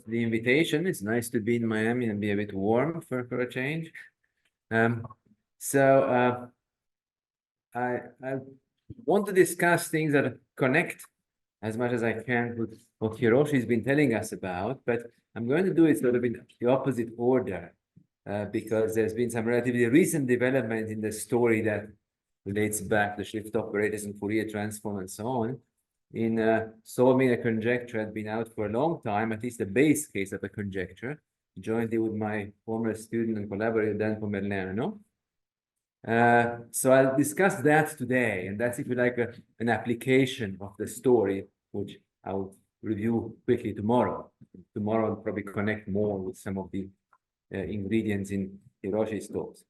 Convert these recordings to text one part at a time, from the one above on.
the invitation. It's nice to be in Miami and be a bit warm for a change. I want to discuss things that connect as much as I can with what Hiroshi's been telling us about, but I'm going to do it sort of in the opposite order because there's been some relatively recent development in the story that relates back to Schlicht operators and Fourier transform and so on. In solving a conjecture had been out for a long time, at least the base case of a conjecture, jointly with my former student and collaborator, Dan Pomerleano. So I'll discuss that today, and that's, if you like, an application of the story, which I'll review quickly tomorrow. Tomorrow I'll probably connect more with some of the ingredients in Hiroshi's talks.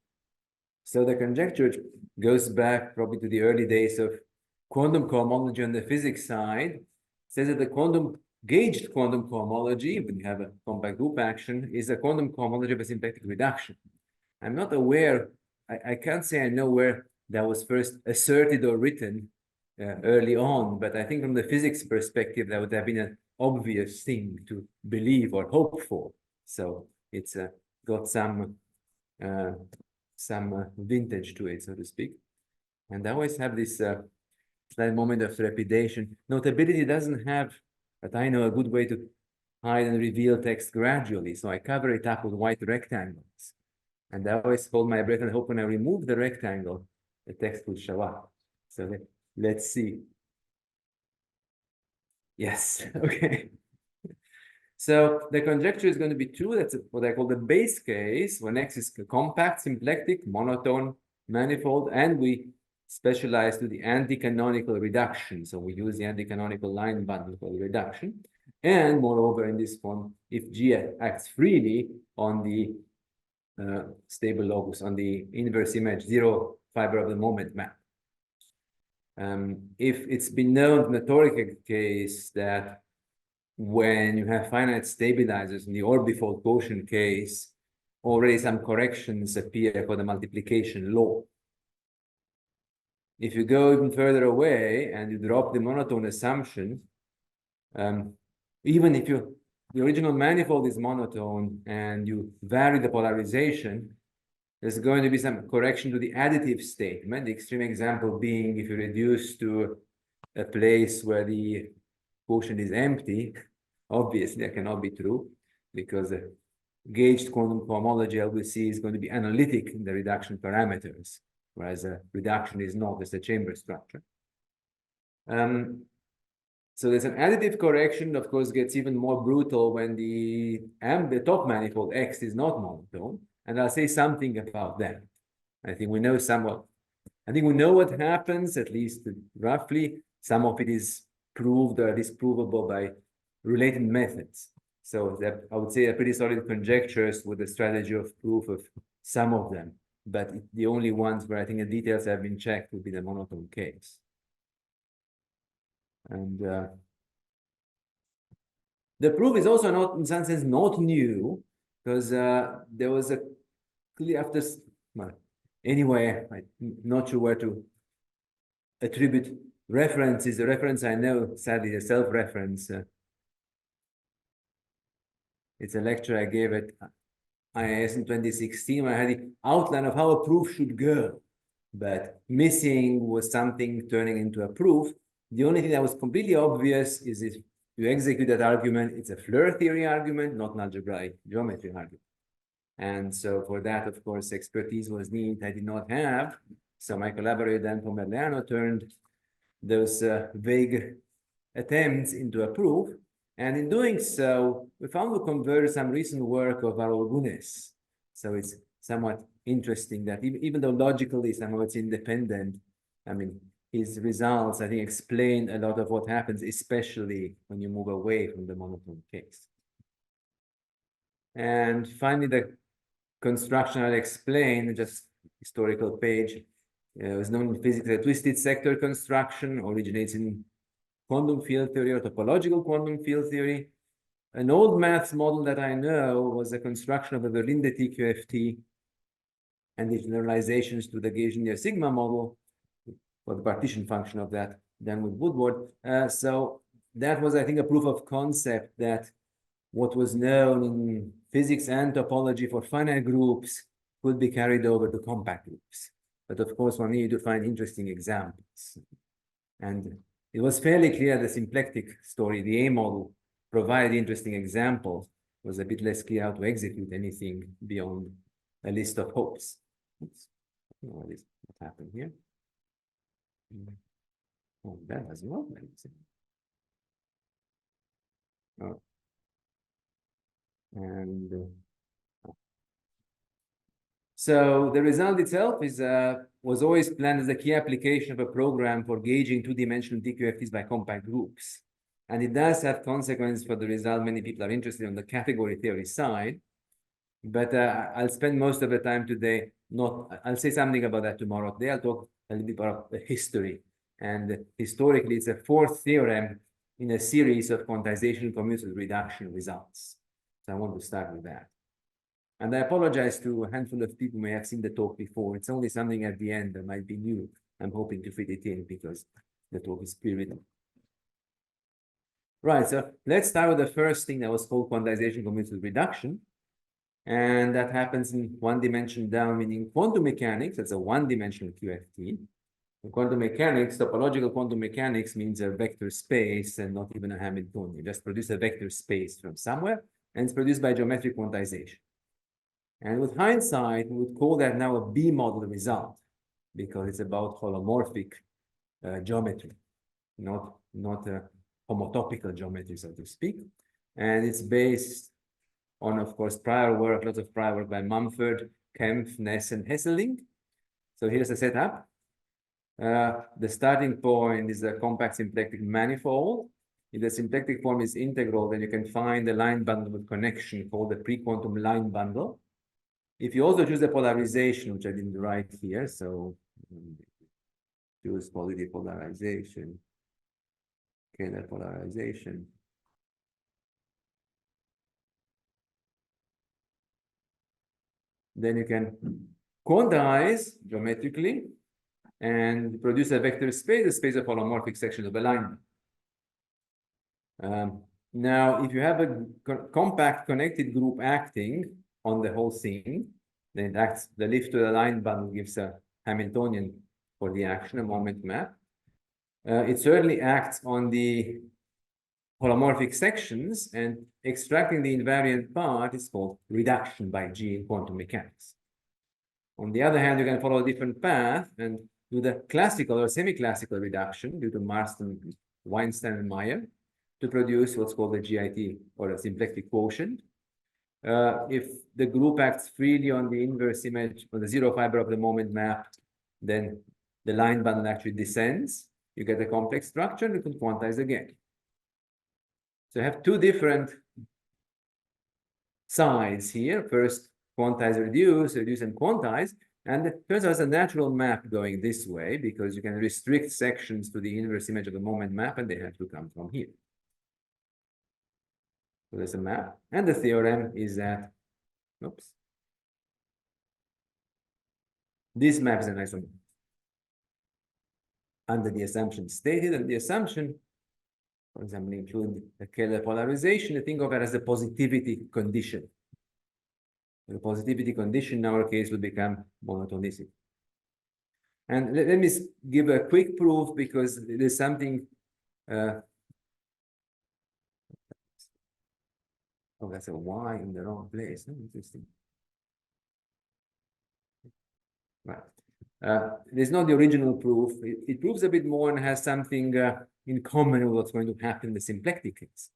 So the conjecture goes back probably to the early days of quantum cohomology on the physics side. Says that the gauged quantum cohomology, when you have a compact group action, is a quantum cohomology of a symplectic reduction. I'm not aware, I can't say I know where that was first asserted or written early on, but I think from the physics perspective, that would have been an obvious thing to believe or hope for. So it's got some vintage to it, so to speak. And I always have this slight moment of trepidation. Notability doesn't have, but I know, a good way to hide and reveal text gradually. So I cover it up with white rectangles. And I always hold my breath and hope when I remove the rectangle, the text will show up. So let's see. Yes, okay. So the conjecture is going to be true. That's what I call the base case, when X is compact, symplectic, monotone, manifold, and we specialize to the anti-canonical reduction. So we use the anti-canonical line bundle for the reduction. And moreover, in this form, if G acts freely on the stable locus, on the inverse image zero fiber of the moment map. If it's been known in the toric case that when you have finite stabilizers in the orbifold quotient case, already some corrections appear for the multiplication law. If you go even further away and you drop the monotone assumption, even if the original manifold is monotone and you vary the polarization, there's going to be some correction to the additive statement. The extreme example being if you reduce to a place where the quotient is empty, obviously that cannot be true because the gauged quantum cohomology LBC is going to be analytic in the reduction parameters, whereas a reduction is not, it's a chamber structure. So there's an additive correction, of course, gets even more brutal when the top manifold X is not monotone. And I'll say something about that. I think we know somewhat. I think we know what happens, at least roughly. Some of it is proved or disprovable by related methods. So that I would say are pretty solid conjectures with the strategy of proof of some of them. But the only ones where I think the details have been checked would be the monotone case. And the proof is also not, in some sense, not new, because there was a clear after. Well, anyway, I'm not sure where to attribute references. The reference I know, sadly, is a self-reference. It's a lecture I gave at IIS in 2016, where I had the outline of how a proof should go, but missing was something turning into a proof. The only thing that was completely obvious is if you execute that argument, it's a Floer theory argument, not an algebraic geometry argument. And so for that, of course, expertise was needed. I did not have. So my collaborator, Dan Pomerleano, turned those vague attempts into a proof. And in doing so, we found to converge some recent work of Aragones. So it's somewhat interesting that even though logically somehow it's independent, I mean, his results, I think, explain a lot of what happens, especially when you move away from the monotone case. And finally, the construction I'll explain, just historical page, is known in physics as a twisted sector construction, originates in quantum field theory or topological quantum field theory. An old maths model that I know was a construction of a Berlin TQFT and the generalizations to the Gaussian sigma model, or the partition function of that, then with Woodward. So that was, I think, a proof of concept that what was known in physics and topology for finite groups could be carried over to compact groups. But of course, one needed to find interesting examples. And it was fairly clear the symplectic story, the A model, provided interesting examples. It was a bit less clear how to execute anything beyond a list of hopes. Oops. What happened here? Oh, that doesn't work. Oh. And so the result itself is was always planned as a key application of a program for gauging two-dimensional DQFTs by compact groups. And it does have consequences for the result. Many people are interested on the category theory side. But I'll spend most of the time today I'll say something about that tomorrow. Today I'll talk a little bit about the history. And historically, it's a fourth theorem in a series of quantization commutative reduction results. So I want to start with that. And I apologize to a handful of people who may have seen the talk before. It's only something at the end that might be new. I'm hoping to fit it in because the talk is pre-written. Right, so let's start with the first thing that was called quantization commutative reduction. And that happens in one dimension down, meaning quantum mechanics. That's a one-dimensional QFT. In quantum mechanics, topological quantum mechanics means a vector space and not even a Hamiltonian. You just produce a vector space from somewhere, and it's produced by geometric quantization. And with hindsight, we would call that now a B model result because it's about holomorphic geometry, not a homotopical geometry, so to speak. And it's based on, of course, prior work, lots of prior work by Mumford, Kempf, Ness, and Hesselink. So here's the setup. The starting point is a compact symplectic manifold. If the symplectic form is integral, then you can find a line bundle with connection called the pre-quantum line bundle. If you also choose the polarization, which I didn't write here, so choose positive polarization, scalar polarization. Then you can quantize geometrically and produce a vector space, a space of holomorphic sections of a line. Now, if you have a compact connected group acting on the whole thing, then it acts, the lift to the line bundle gives a Hamiltonian for the action, a moment map. It certainly acts on the holomorphic sections, and extracting the invariant part is called reduction by G in quantum mechanics. On the other hand, you can follow a different path and do the classical or semi-classical reduction due to Marston, Weinstein, and Meyer to produce what's called the GIT or a symplectic quotient. If the group acts freely on the inverse image on the zero fiber of the moment map, then the line bundle actually descends. You get a complex structure and you can quantize again. So I have two different sides here. First, quantize, reduce, reduce, and quantize. And it turns out it's a natural map going this way because you can restrict sections to the inverse image of the moment map, and they have to come from here. So there's a map. And the theorem is that, oops, this map is an isomorph under the assumption stated, and the assumption, for example, include the Keller polarization. You think of it as a positivity condition. The positivity condition in our case will become monotonicity. And let me give a quick proof because there's something. Oh, that's a Y in the wrong place. Interesting. Right. There's not the original proof. It proves a bit more and has something in common with what's going to happen in the symplectic case.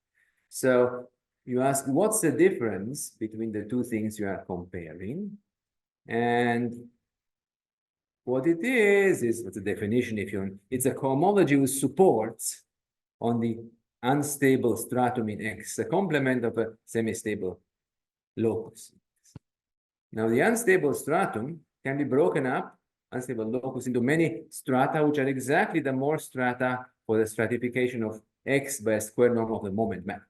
So you ask, what's the difference between the two things you are comparing? And what it is what's the definition? It's a cohomology with supports on the unstable stratum in X, a complement of a semi-stable locus. Now, the unstable stratum can be broken up, unstable locus, into many strata, which are exactly the Morse strata for the stratification of X by a square norm of the moment map.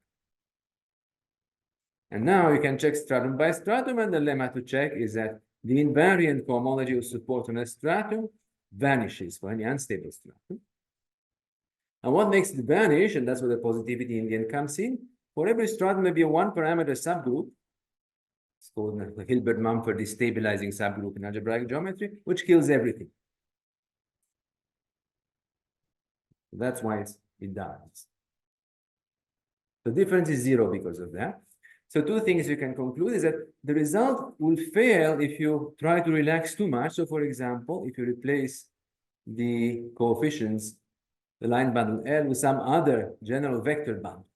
And now you can check stratum by stratum, and the lemma to check is that the invariant cohomology of support on a stratum vanishes for any unstable stratum. And what makes it vanish, and that's where the positivity Indian comes in, for every stratum, there will be a one-parameter subgroup. It's called the Hilbert-Mumford destabilizing subgroup in algebraic geometry, which kills everything. That's why it dies. The difference is 0 because of that. So two things you can conclude is that the result will fail if you try to relax too much. So for example, if you replace the coefficients, the line bundle L, with some other general vector bundle,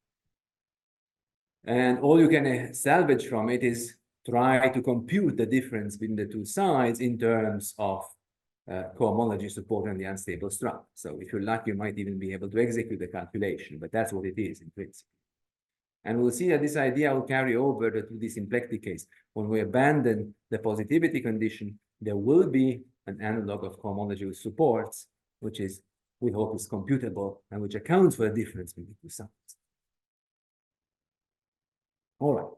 and all you can salvage from it is try to compute the difference between the two sides in terms of cohomology support and the unstable struct. So if you're lucky, you might even be able to execute the calculation, but that's what it is in principle. And we'll see that this idea will carry over to the symplectic case. When we abandon the positivity condition, there will be an analog of cohomology with supports, which is, we hope, is computable and which accounts for the difference between the two sides. All right.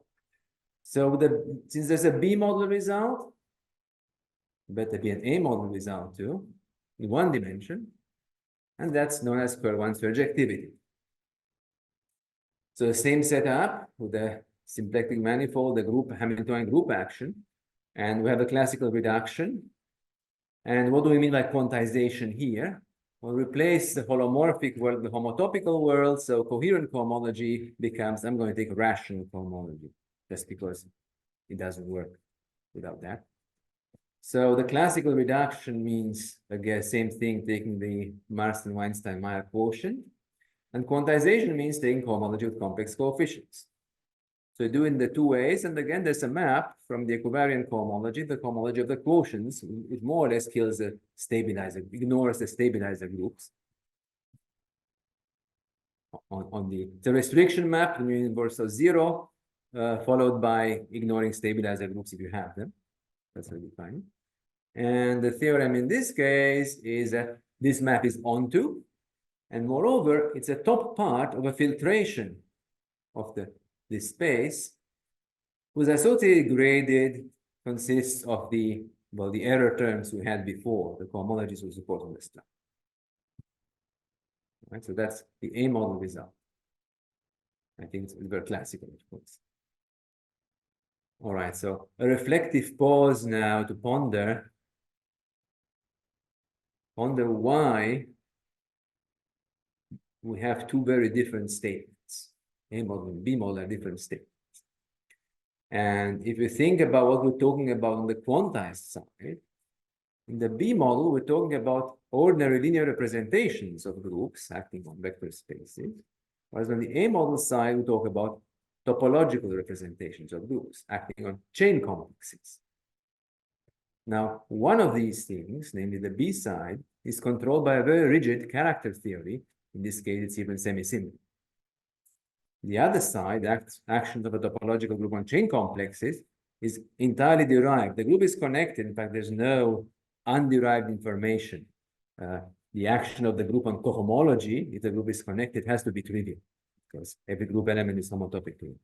So since there's a B model result, better be an A model result too, in one dimension, and that's known as curve-one surjectivity. So the same setup with the symplectic manifold, the group Hamiltonian group action, and we have a classical reduction. And what do we mean by quantization here? We'll replace the holomorphic world with the homotopical world, so coherent cohomology becomes, I'm going to take rational cohomology, just because it doesn't work without that. So the classical reduction means, again, same thing, taking the Marsden-Weinstein-Meyer quotient. And quantization means taking cohomology with complex coefficients. So you do it in the two ways. And again, there's a map from the equivariant cohomology, the cohomology of the quotients. It more or less kills the stabilizer, ignores the stabilizer groups. On the restriction map, the universal 0, followed by ignoring stabilizer groups if you have them. That's really fine. And the theorem in this case is that this map is onto, and moreover, it's a top part of a filtration of this space, whose associated graded consists of the error terms we had before, the cohomologies we support on the struct. Right, so that's the A model result. I think it's very classical, of course. All right, so a reflective pause now to ponder why we have two very different statements. A model and B model are different statements. And if you think about what we're talking about on the quantized side, in the B model, we're talking about ordinary linear representations of groups acting on vector spaces. Whereas on the A model side, we talk about topological representations of groups acting on chain complexes. Now, one of these things, namely the B side, is controlled by a very rigid character theory. In this case, it's even semi-symmetry. The other side, the actions of a topological group on chain complexes, is entirely derived. The group is connected. In fact, there's no underived information. The action of the group on cohomology, if the group is connected, has to be trivial, because every group element is homotopic to it.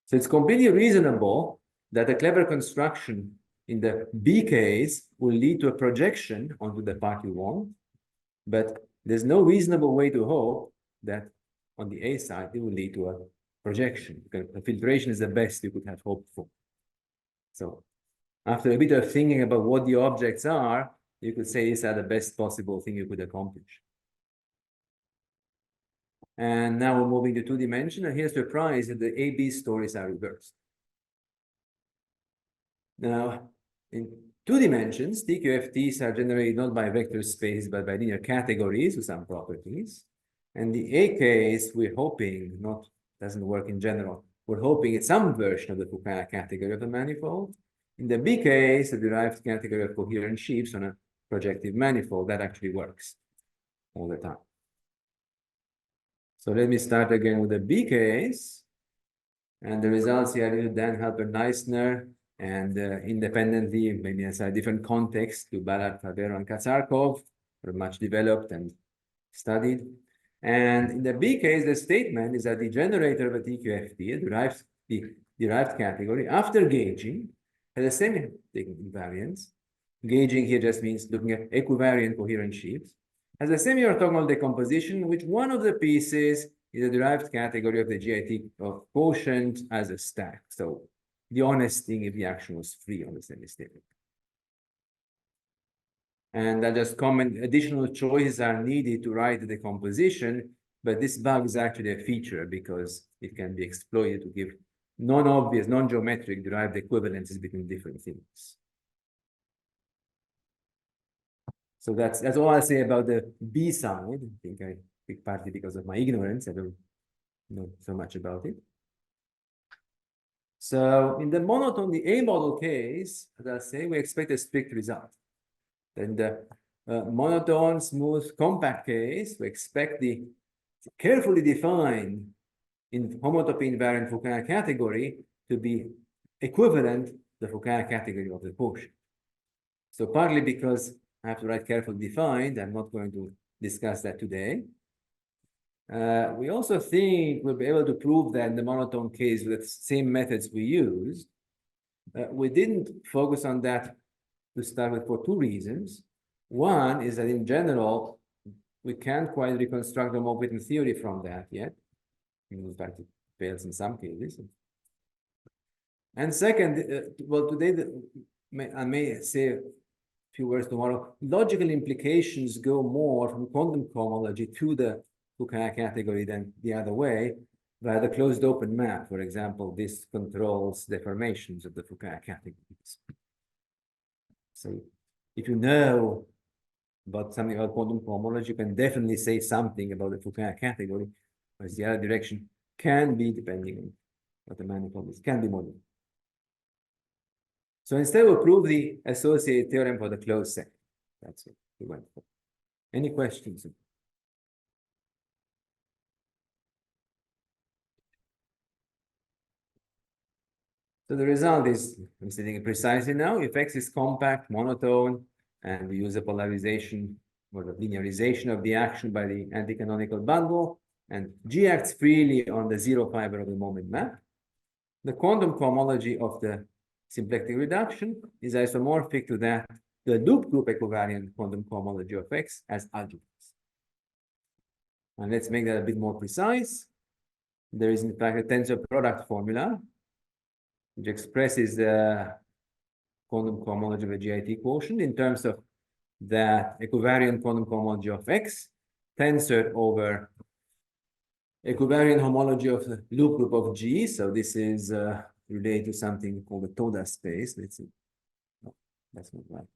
So it's completely reasonable that a clever construction in the B case will lead to a projection onto the part you want, but there's no reasonable way to hope that on the A side, it will lead to a projection. The filtration is the best you could have hoped for. So after a bit of thinking about what the objects are, you could say these are the best possible thing you could accomplish. And now we're moving to two dimension, and here's the surprise that the A-B stories are reversed. Now, in two dimensions, TQFTs are generated not by vector space, but by linear categories with some properties. And the A case, we're hoping, doesn't work in general. We're hoping it's some version of the Fuqua category of the manifold. In the B case, the derived category of coherent sheaves on a projective manifold, that actually works all the time. So let me start again with the B case. And the results here are Dan Halpern-Neissner, and independently, maybe as a different context to Ballard, Fabero, and Katsarkov, are much developed and studied. And in the B case, the statement is that the generator of a TQFT, the derived category, after gauging, has the same invariance. Gauging here just means looking at equivariant coherent sheaves. Has a semi-orthogonal decomposition, in which one of the pieces is a derived category of the GIT of quotient as a stack. So the honest thing if the action was free on the semi-state. And I just comment, additional choices are needed to write the decomposition, but this bug is actually a feature because it can be exploited to give non-obvious, non-geometric derived equivalences between different things. So that's all I'll say about the B side. I think I picked partly because of my ignorance. I don't know so much about it. So in the monotone, the A model case, as I say, we expect a strict result. Then the monotone, smooth, compact case, we expect the carefully defined in homotopy invariant Fuqua category to be equivalent to the Fuqua category of the quotient. So partly because I have to write carefully defined, I'm not going to discuss that today. We also think we'll be able to prove that in the monotone case with the same methods we used. We didn't focus on that to start with for two reasons. One is that in general, we can't quite reconstruct the homomorphism theory from that yet. In fact, it fails in some cases. And second, well, today I may say a few words tomorrow. Logical implications go more from quantum cohomology to the Fuqua category than the other way, via the closed open map. For example, this controls deformations of the Fuqua categories. So if you know about something about quantum cohomology, you can definitely say something about the Fuqua category, whereas the other direction can be, depending on what the manifold is, can be more. So instead, we'll prove the associated theorem for the closed set. That's what we went for. Any questions? So the result is, I'm stating it precisely now, if X is compact, monotone, and we use a polarization or the linearization of the action by the anti-canonical bundle, and G acts freely on the zero fiber of the moment map, the quantum cohomology of the symplectic reduction is isomorphic to that, the loop group equivariant quantum cohomology of X as algebras. And let's make that a bit more precise. There is in fact a tensor product formula which expresses the quantum cohomology of a GIT quotient in terms of the equivariant quantum cohomology of X tensor over equivariant homology of the loop group of G. So this is related to something called the Toda space. Let's see. No, that's not right.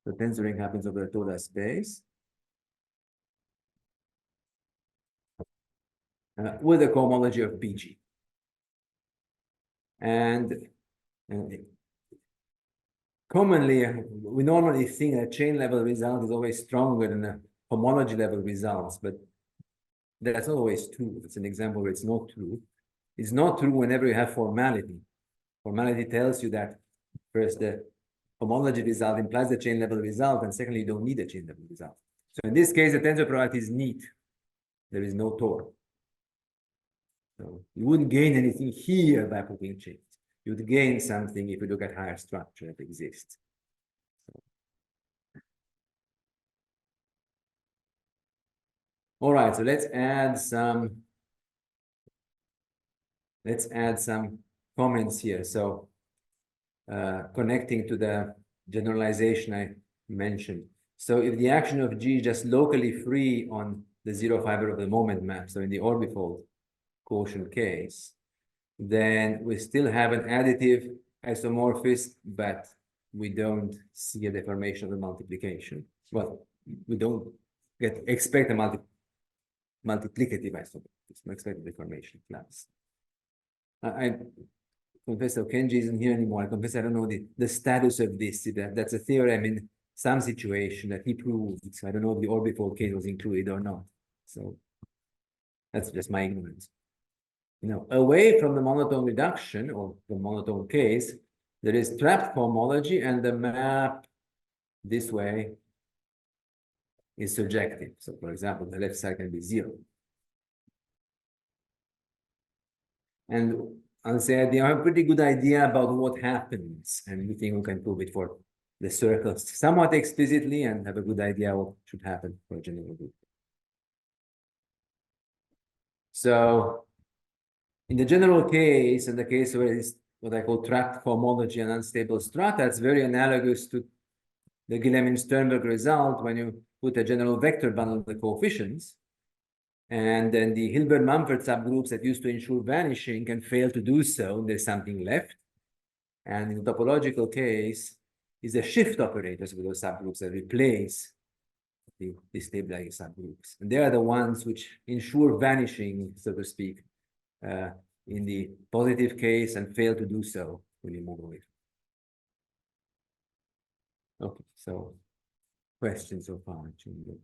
The tensoring happens over the Toda space. With the cohomology of BG. And commonly, we normally think that chain level result is always stronger than the homology level results, but that's not always true. It's an example where it's not true. It's not true whenever you have formality. Formality tells you that first, the homology result implies the chain level result, and secondly, you don't need a chain level result. So in this case, the tensor product is neat. There is no torque. So you wouldn't gain anything here by putting chains. You would gain something if you look at higher structure that exists. All right, so let's add some comments here. So connecting to the generalization I mentioned. So if the action of G is just locally free on the zero fiber of the moment map, so in the orbifold quotient case, then we still have an additive isomorphism, but we don't see a deformation of the multiplication. Well, we don't expect a multiplicative isomorphism, we expect a deformation class. I confess that Kenji isn't here anymore. I confess I don't know the status of this. That's a theorem in some situation that he proved. So I don't know if the orbifold case was included or not. So that's just my ignorance. You know, away from the monotone reduction or the monotone case, there is trapped cohomology, and the map this way is surjective. So for example, the left side can be 0. And I'll say I have a pretty good idea about what happens, and we think we can prove it for the circles somewhat explicitly and have a good idea what should happen for a general group. So in the general case, in the case where it's what I call trapped homology and unstable strata, it's very analogous to the Guillemin-Sternberg result when you put a general vector bundle of the coefficients, and then the Hilbert-Mumford subgroups that used to ensure vanishing can fail to do so. There's something left. And in the topological case, is the shift operators with those subgroups that replace the destabilizing subgroups. And they are the ones which ensure vanishing, so to speak, in the positive case and fail to do so when you move away. Okay, so questions so far?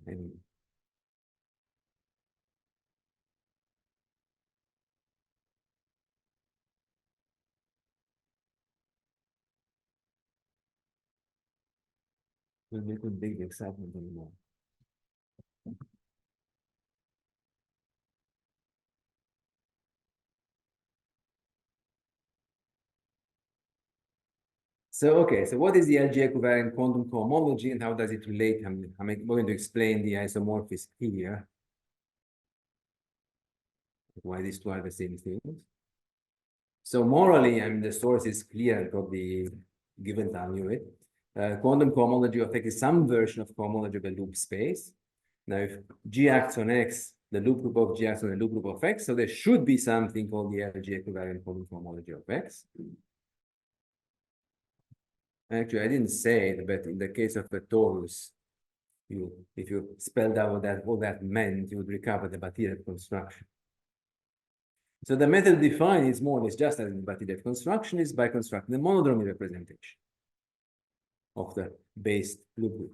Any? Will make a big excitement anymore. So, okay, so what is the LG equivalent quantum cohomology and how does it relate? I'm going to explain the isomorphism here. Why these two are the same things. So morally, I mean, the source is clear for the given time unit. Quantum cohomology of X is some version of cohomology of a loop space. Now, if G acts on X, the loop group of G acts on the loop group of X, so there should be something called the LG equivalent quantum cohomology of X. Actually, I didn't say it, but in the case of a torus, if you spelled out what that meant, you would recover the Batilev construction. So the method defined is more or less just as the Batilev construction is by constructing the monodromy representation of the based loop group.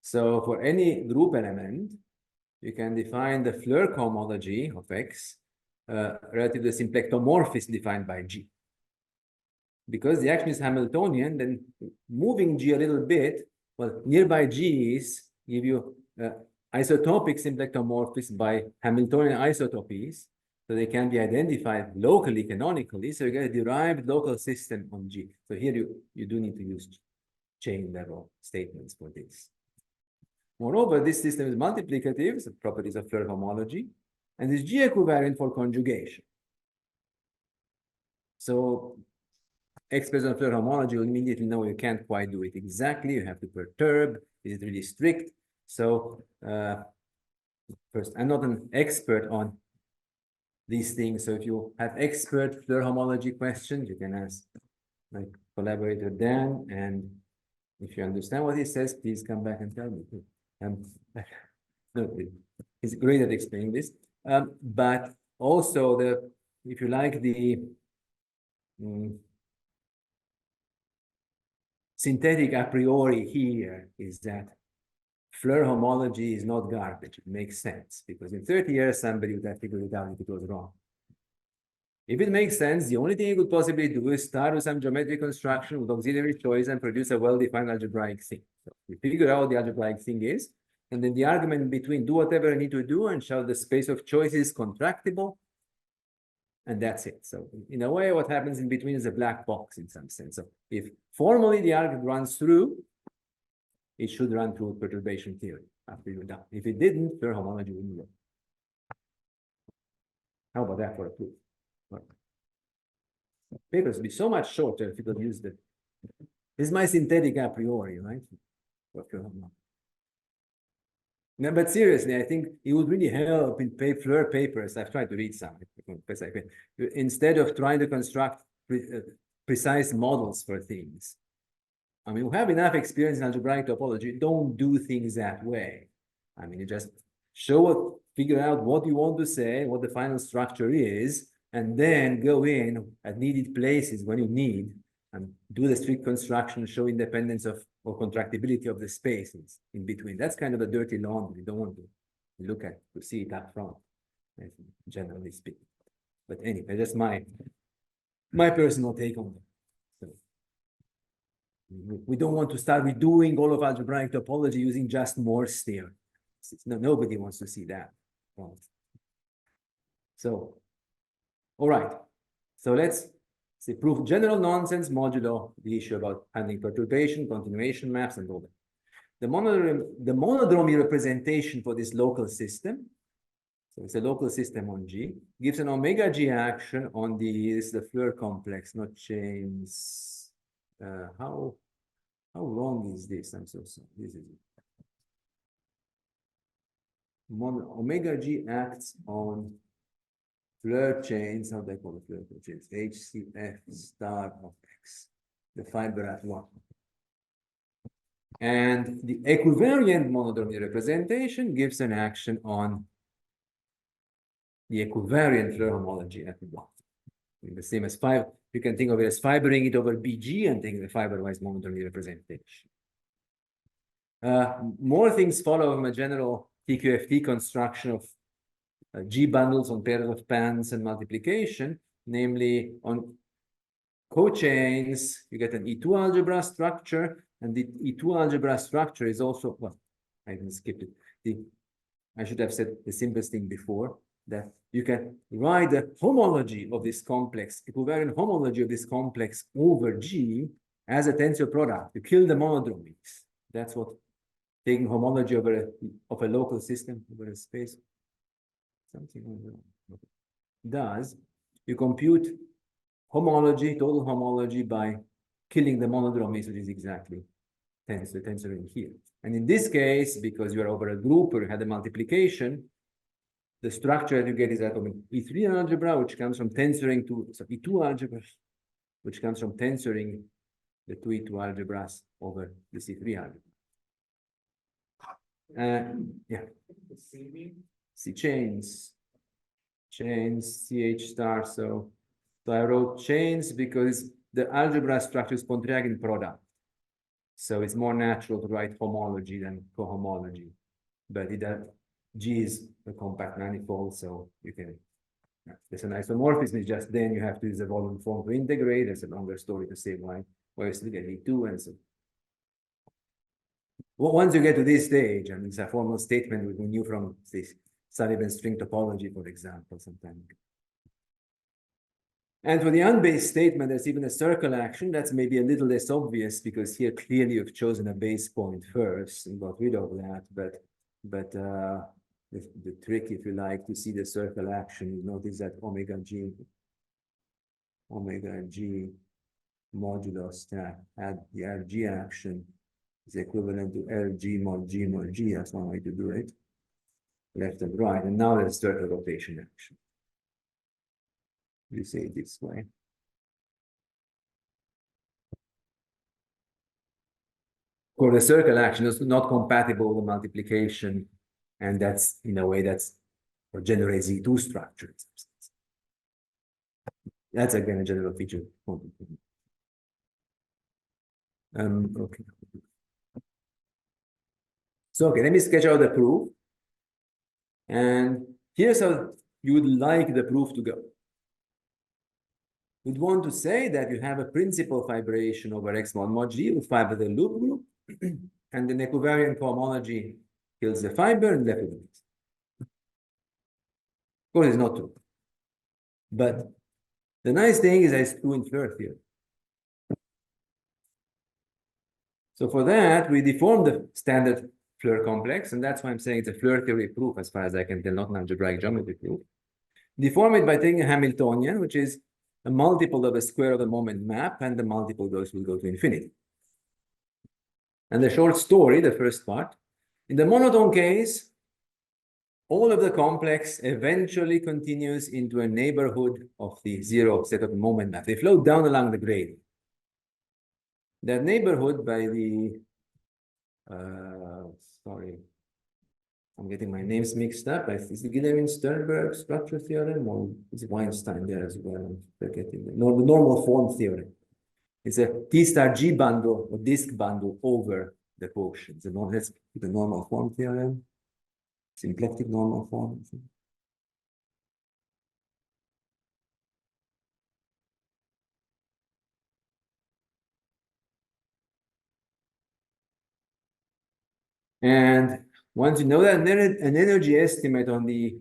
So for any group element, you can define the Floer cohomology of X relative to the symplectomorphism defined by G. Because the action is Hamiltonian, then moving G a little bit, well, nearby G's give you isotopic symplectomorphism by Hamiltonian isotopies, so they can be identified locally, canonically, so you get a derived local system on G. So here you do need to use chain level statements for this. Moreover, this system is multiplicative, so properties of Floer homology, and is G equivalent for conjugation. So express on Floer homology, you immediately know you can't quite do it exactly. You have to perturb. Is it really strict? So first, I'm not an expert on these things. So if you have expert Floer homology questions, you can ask my collaborator Dan. And if you understand what he says, please come back and tell me. No, he's great at explaining this. But also if you like the synthetic a priori here is that Floer homology is not garbage. It makes sense because in 30 years, somebody would have figured it out if it was wrong. If it makes sense, the only thing you could possibly do is start with some geometric construction with auxiliary choice and produce a well-defined algebraic thing. So we figure out what the algebraic thing is, and then the argument between do whatever I need to do and show the space of choice is contractible, and that's it. So in a way, what happens in between is a black box in some sense. So if formally the argument runs through, it should run through perturbation theory after you're done. If it didn't, Floer homology wouldn't work. How about that for a proof? Papers would be so much shorter if you could use the. This is my synthetic a priori, right? No, but seriously, I think it would really help in Floer papers. I've tried to read some. Instead of trying to construct precise models for things. I mean, we have enough experience in algebraic topology. Don't do things that way. I mean, you just figure out what you want to say, what the final structure is, and then go in at needed places when you need and do the strict construction, show independence of or contractibility of the spaces in between. That's kind of a dirty laundry. You don't want to look at to see it up front, generally speaking. But anyway, that's my personal take on it. So we don't want to start redoing all of algebraic topology using just Morse theorem. Nobody wants to see that. So, all right. So let's It's a proof general nonsense modulo the issue about handling perturbation, continuation maps, and all that. The monodromy representation for this local system, so it's a local system on G, gives an omega G action on the Floer complex, not chains. How wrong is this? I'm so sorry. This is it. Omega G acts on Floer chains. How do I call it? Floer chains. HCF star of X, the fiber at 1. And the equivariant monodromy representation gives an action on the equivariant Floer homology at 1. The same as 5. You can think of it as fibering it over BG and think the fiber-wise monodromy representation. More things follow from a general TQFT construction of G bundles on pairs of pans and multiplication, namely on cochains, you get an E2 algebra structure, and the E2 algebra structure is also, well, I even skipped it. I should have said the simplest thing before, that you can write the homology of this complex, equivariant homology of this complex over G as a tensor product to kill the monodromies. That's what taking homology over of a local system over a space something does. You compute homology, total homology, by killing the monodromies, which is exactly tensoring here. And in this case, because you're over a group or you had a multiplication, the structure that you get is that of an E3 algebra, which comes from tensoring to E2 algebra, which comes from tensoring the two E2 algebras over the C3 algebra. Yeah. C chains, CH star. So I wrote chains because the algebra structure is Pontryagin product. So it's more natural to write homology than cohomology. But G is a compact manifold, so you can, there's an isomorphism, it's just then you have to use a volume form to integrate. There's a longer story to say why you still get E2 and so. Well, once you get to this stage, and it's a formal statement we knew from this Sullivan string topology, for example, sometime ago. And for the unbased statement, there's even a circle action. That's maybe a little less obvious because here clearly you've chosen a base point first and got rid of that. But the trick, if you like, to see the circle action, you notice that omega G modulo stack at the RG action is equivalent to LG mod G mod G. That's one way to do it. Left and right. And now there's circle rotation action. You say it this way. For the circle action, it's not compatible with multiplication, and that's in a way that's or generates Z2 structure. That's again a general feature. Okay. So okay, let me sketch out the proof. And here's how you would like the proof to go. You'd want to say that you have a principal fibration over X mod mod G with fiber the loop group, and the equivariant cohomology kills the fiber and left with it. Of course, it's not true. But the nice thing is that it's true in Floer theory. So for that, we deform the standard Floer complex, and that's why I'm saying it's a Floer theory proof as far as I can tell, not an algebraic geometry proof. Deform it by taking a Hamiltonian, which is a multiple of the square of the moment map, and the multiple will go to infinity. And the short story, the first part, in the monotone case, all of the complex eventually continues into a neighborhood of the zero set of the moment map. They float down along the gradient. That neighborhood by the, sorry, I'm getting my names mixed up. Is it Guilherme-Sternberg structure theorem, or is it Weinstein there as well? I'm forgetting the normal form theorem. It's a T star G bundle or disk bundle over the quotients. Let's put the normal form theorem, symplectic normal form. And once you know that, an energy estimate on the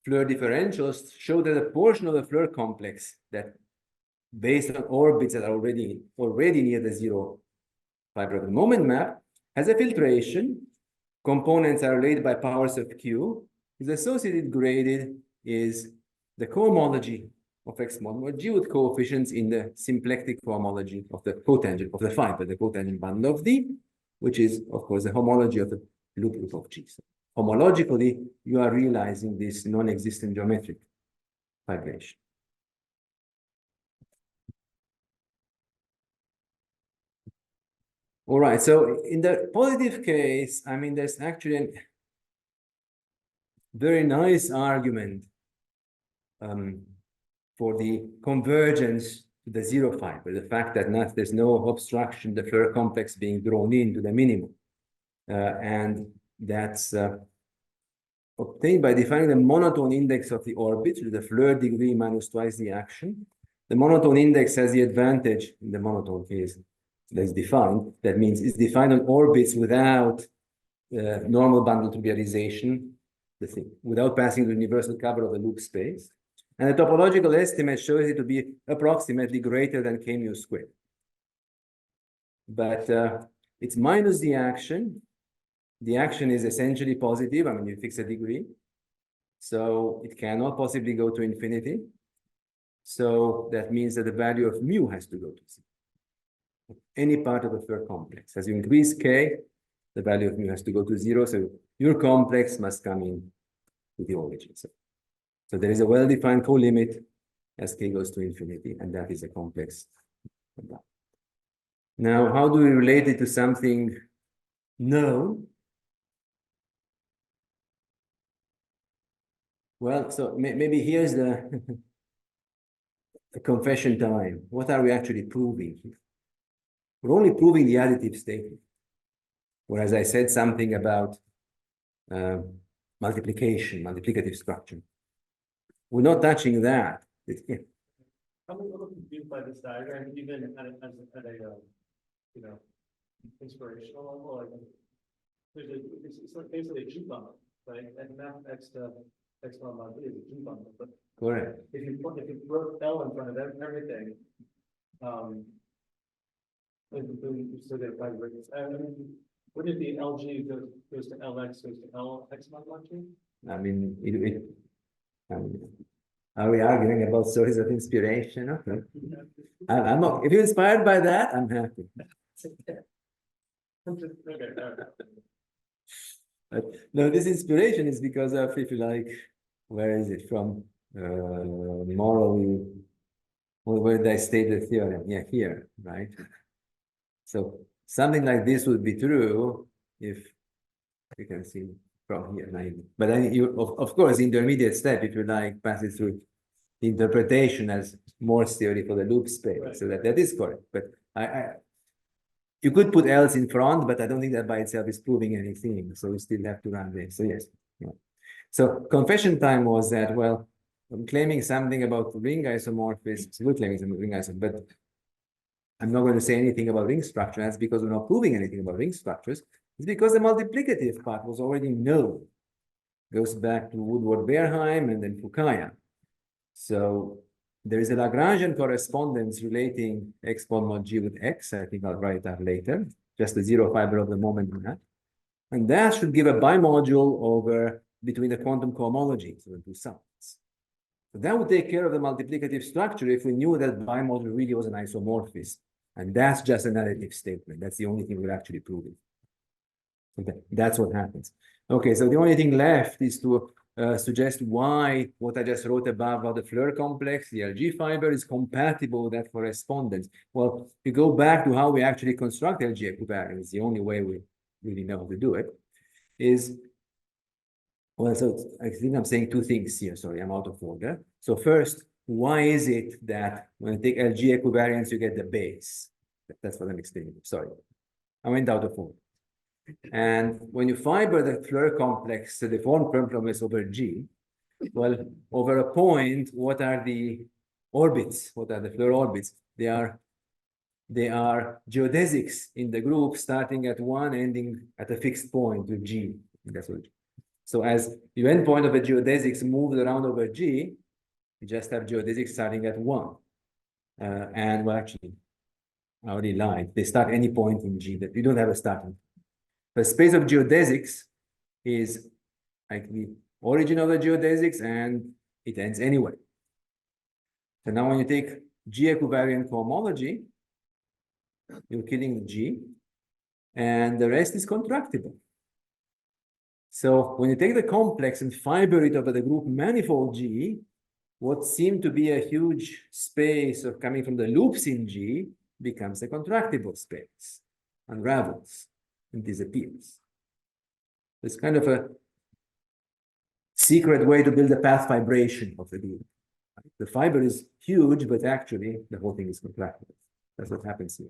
Floer differentials show that a portion of the Floer complex that based on orbits that are already near the zero fiber of the moment map, has a filtration. Components are related by powers of Q. The associated graded is the cohomology of X mod mod G with coefficients in the symplectic cohomology of the cotangent of the fiber, the cotangent bundle of D, which is, of course, the homology of the loop of G. So homologically, you are realizing this non-existent geometric vibration. All right, so in the positive case, I mean, there's actually a very nice argument for the convergence to the zero fiber, the fact that there's no obstruction, the Floer complex being drawn into the minimum. And that's obtained by defining the monotone index of the orbit, which is the Floer degree minus twice the action. The monotone index has the advantage in the monotone case that's defined. That means it's defined on orbits without normal bundle trivialization, without passing the universal cover of the loop space. And the topological estimate shows it to be approximately greater than k mu squared. But it's minus the action. The action is essentially positive. I mean, you fix a degree. So it cannot possibly go to infinity. So that means that the value of mu has to go to zero. Any part of the Floer complex. As you increase k, the value of mu has to go to zero. So your complex must come in to the origin. So there is a well-defined co-limit as k goes to infinity, and that is a complex. Now, how do we relate it to something known? Well, so maybe here's the confession time. What are we actually proving here? We're only proving the additive statement. Whereas I said something about multiplication, multiplicative structure. We're not touching that. I'm a little confused by this diagram, even at a inspirational level. Like it's like basically a G bundle, right? And now X one mod is a G bundle. But correct. If you wrote L in front of everything, you still get five radius. I mean, wouldn't it be LG goes to LX goes to LX mod G? I mean, are we arguing about sources of inspiration? Okay. I'm not, if you're inspired by that, I'm happy. But no, this inspiration is because of, if you like, where is it from? Morally, where did I state the theorem? Yeah, here, right? So something like this would be true if you can see from here. But then you, of course, intermediate step, if you like, passes through interpretation as Morse theory for the loop space. Right. So that is correct. But you could put else in front, but I don't think that by itself is proving anything. So we still have to run this. So yes. Yeah. So confession time was that, well, I'm claiming something about ring isomorphisms. We're claiming some ring isomorphisms, but I'm not going to say anything about ring structure. That's because we're not proving anything about ring structures. It's because the multiplicative part was already known. Goes back to Woodward-Verheim and then Fukaya. So there is a Lagrangian correspondence relating X mod G with X. I think I'll write that later. Just the zero fiber of the moment map. And that should give a bimodule over between the quantum cohomologies of the two sides. So that would take care of the multiplicative structure if we knew that bimodule really was an isomorphism. And that's just an additive statement. That's the only thing we're actually proving. Okay, that's what happens. Okay, so the only thing left is to suggest why what I just wrote about the Floer complex, the LG fiber, is compatible with that correspondence. Well, if you go back to how we actually construct LG equivariance, the only way we really know how to do it is, well, so I think I'm saying two things here. Sorry, I'm out of order. So first, why is it that when you take LG equivariance, you get the base? That's what I'm explaining. Sorry, I went out of order. And when you fiber the Floer complex, the deformed problem is over G. Well, over a point, what are the orbits? What are the Floer orbits? They are geodesics in the group, starting at 1, ending at a fixed point with G. That's what. So as the endpoint of a geodesics moves around over G, you just have geodesics starting at 1. And well, actually, I already lied. They start any point in G that you don't have a starting. The space of geodesics is like the origin of the geodesics and it ends anyway. So now when you take G equivariant cohomology, you're killing the G and the rest is contractible. So when you take the complex and fiber it over the group manifold G, what seemed to be a huge space of coming from the loops in G becomes a contractible space, unravels and disappears. It's kind of a secret way to build a path vibration of the group. The fiber is huge, but actually the whole thing is contractible. That's what happens here.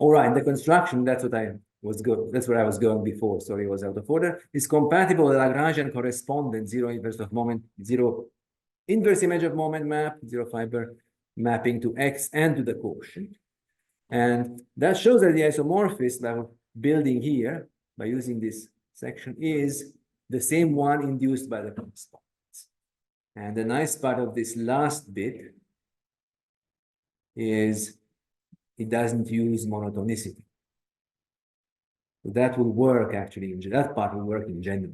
All right, the construction, that's what I was good. That's where I was going before. Sorry, I was out of order. Is compatible with Lagrangian correspondent, zero inverse of moment, zero inverse image of moment map, zero fiber mapping to X and to the quotient. And that shows that the isomorphism that we're building here by using this section is the same one induced by the correspondence. And the nice part of this last bit is it doesn't use monotonicity. So that will work actually, that part will work in general.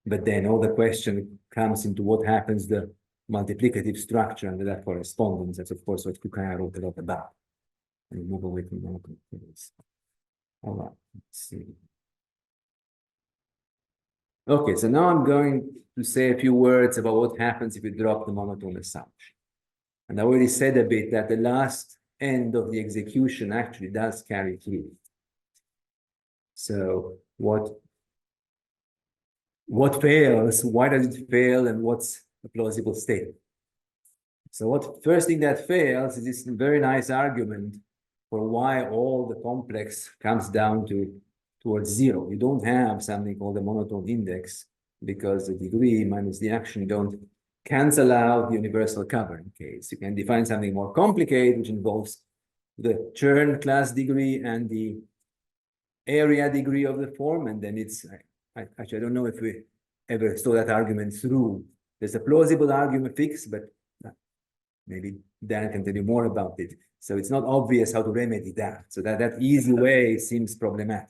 But then all the question comes into what happens the multiplicative structure under that correspondence. That's of course what Fuqua wrote a lot about. And move away from monotonicity. All right, let's see. Okay, so now I'm going to say a few words about what happens if you drop the monotone assumption. And I already said a bit that the last end of the execution actually does carry through. So what fails, why does it fail, and what's a plausible state? So what first thing that fails is this very nice argument for why all the complex comes down towards zero. You don't have something called the monotone index because the degree minus the action don't cancel out the universal covering case. You can define something more complicated, which involves the Chern class degree and the area degree of the form, and then it's actually I don't know if we ever saw that argument through. There's a plausible argument fix, but maybe Dan can tell you more about it. So it's not obvious how to remedy that. So that easy way seems problematic.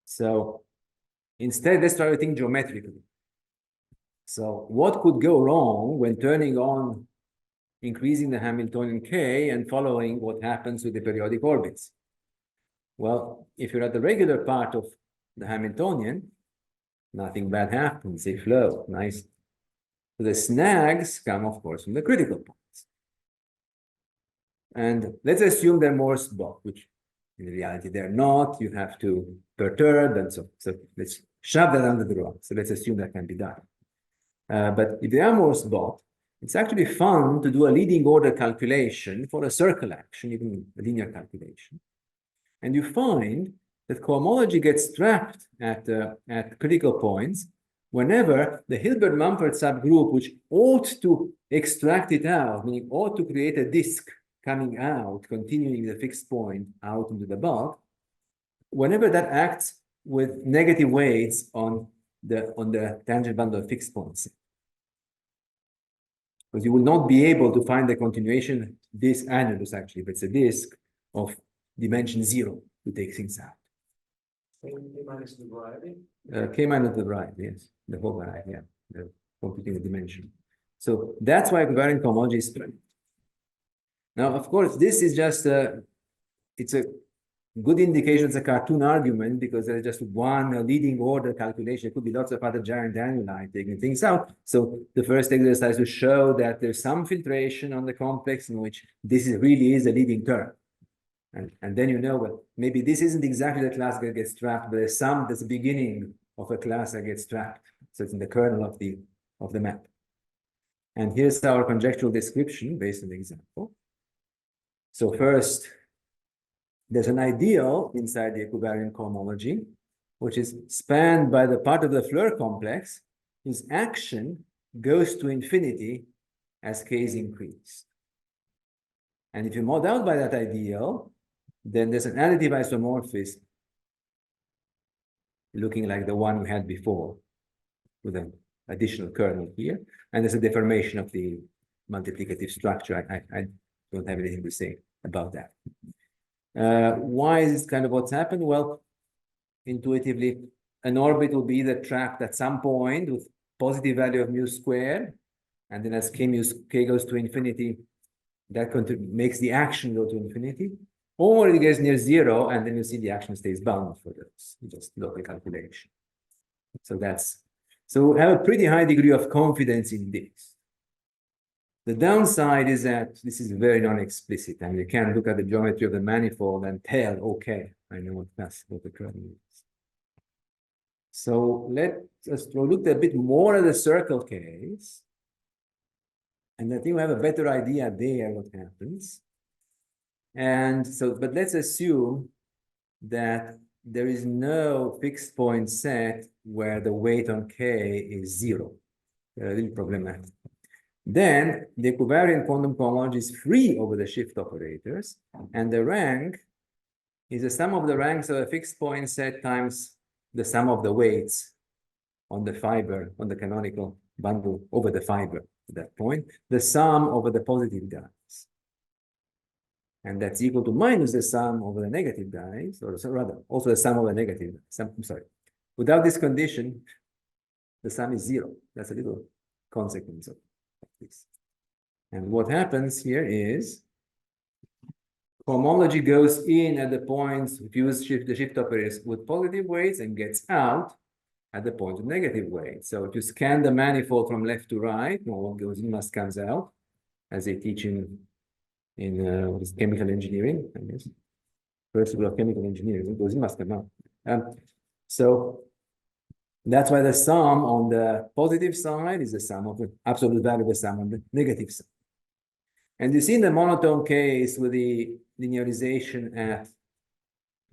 So instead, let's try to think geometrically. So what could go wrong when turning on increasing the Hamiltonian K and following what happens with the periodic orbits? Well, if you're at the regular part of the Hamiltonian, nothing bad happens. They flow, nice. So the snags come, of course, from the critical points. And let's assume they're Morse block, which in reality they're not. You have to perturb, and so let's shove that under the rug. So let's assume that can be done. But if they are Morse block, it's actually fun to do a leading order calculation for a circle action, even a linear calculation. And you find that cohomology gets trapped at critical points whenever the Hilbert-Mumford subgroup, which ought to extract it out, meaning ought to create a disk coming out, continuing the fixed point out into the bulk, whenever that acts with negative weights on the tangent bundle of fixed points. Because you will not be able to find the continuation disk annulus actually, but it's a disk of dimension 0 to take things out. K minus the variety? K minus the variety, yes. The whole variety, yeah. The computing the dimension. So that's why covariant cohomology is strength. Now, of course, this is just it's a good indication, it's a cartoon argument because there's just one leading order calculation. It could be lots of other giant annuli taking things out. So the first exercise to show that there's some filtration on the complex in which this really is a leading term. And then you know, well, maybe this isn't exactly the class that gets trapped, but there's the beginning of a class that gets trapped. So it's in the kernel of the map. And here's our conjectural description based on the example. So first, there's an ideal inside the equivariant cohomology, which is spanned by the part of the Floer complex whose action goes to infinity as k is increased. And if you mod out by that ideal, then there's an additive isomorphism looking like the one we had before with a additional kernel here, and there's a deformation of the multiplicative structure. I don't have anything to say about that. Why is this kind of what's happened? Well, intuitively, an orbit will be either trapped at some point with positive value of mu squared, and then as k goes to infinity, that makes the action go to infinity, or it gets near zero, and then you see the action stays bound for this, just local calculation. So we have a pretty high degree of confidence in this. The downside is that this is very non-explicit, and you can look at the geometry of the manifold and tell, okay, I know what the kernel is. So let us look a bit more at the circle case. And I think we have a better idea there what happens. And so, but let's assume that there is no fixed point set where the weight on K is zero. A little problematic. Then the equivariant quantum cohomology is free over the shift operators, and the rank is the sum of the ranks of a fixed point set times the sum of the weights on the fiber, on the canonical bundle over the fiber at that point, the sum over the positive guys. And that's equal to minus the sum over the negative guys, or so rather, also the sum of the negative. I'm sorry. Without this condition, the sum is zero. That's a little consequence of this. And what happens here is cohomology goes in at the points, if you use the shift operators with positive weights, and gets out at the point of negative weight. So if you scan the manifold from left to right, what goes in must comes out, as they teach in chemical engineering, I guess. Principle of chemical engineering, it goes in must come out. So that's why the sum on the positive side is the sum of the absolute value of the sum on the negative side. And you see in the monotone case with the linearization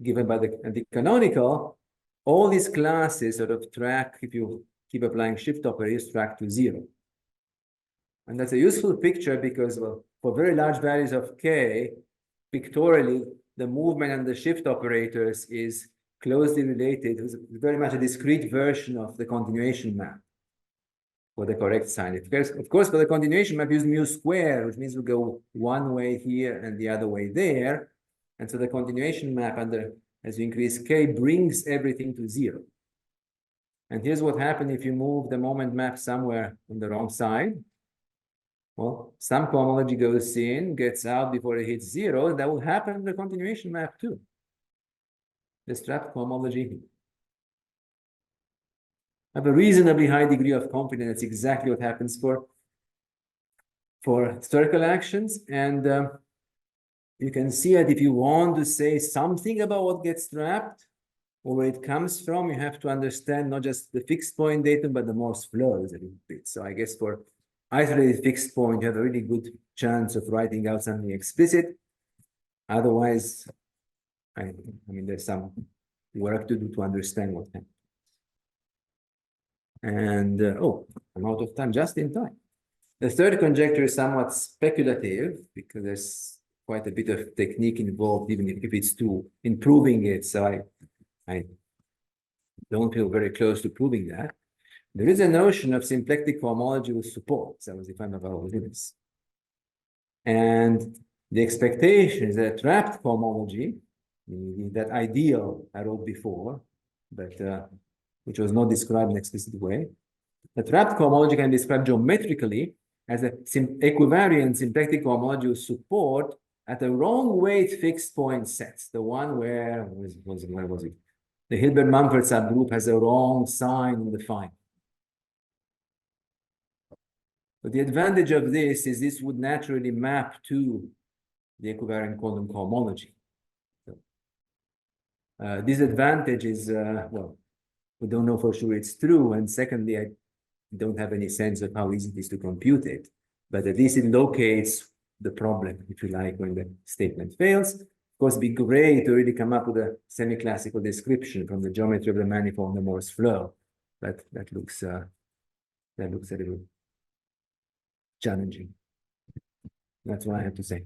given by the canonical, all these classes sort of track, if you keep applying shift operators, track to zero. And that's a useful picture because, well, for very large values of K, pictorially, the movement and the shift operators is closely related. It's very much a discrete version of the continuation map for the correct sign. Of course, for the continuation map, use mu squared, which means we go one way here and the other way there. And so the continuation map as you increase K brings everything to zero. And here's what happens if you move the moment map somewhere on the wrong side. Well, some cohomology goes in, gets out before it hits zero. That will happen in the continuation map too. The strapped cohomology. I have a reasonably high degree of confidence that's exactly what happens for circle actions. And you can see that if you want to say something about what gets trapped or where it comes from, you have to understand not just the fixed point datum, but the Morse flows a little bit. So I guess for isolated fixed point, you have a really good chance of writing out something explicit. Otherwise, I mean, there's some work to do to understand what happened. And, oh, I'm out of time, just in time. The third conjecture is somewhat speculative because there's quite a bit of technique involved, even if it's to improving it. So I don't feel very close to proving that. There is a notion of symplectic cohomology with supports that was defined by Linus. And the expectation is that trapped cohomology, that ideal I wrote before, but which was not described in an explicit way, the trapped cohomology can be described geometrically as a equivariant symplectic cohomology with support at the wrong weight fixed point sets. The one where was it? The Hilbert-Mumford subgroup has a wrong sign in the final. But the advantage of this is this would naturally map to the equivariant quantum cohomology. So, disadvantage is, well, we don't know for sure it's true. And secondly, I don't have any sense of how easy it is to compute it. But at least it locates the problem, if you like, when the statement fails. Of course, it'd be great to really come up with a semi-classical description from the geometry of the manifold and the Morse flow. But that looks a little challenging. That's what I have to say.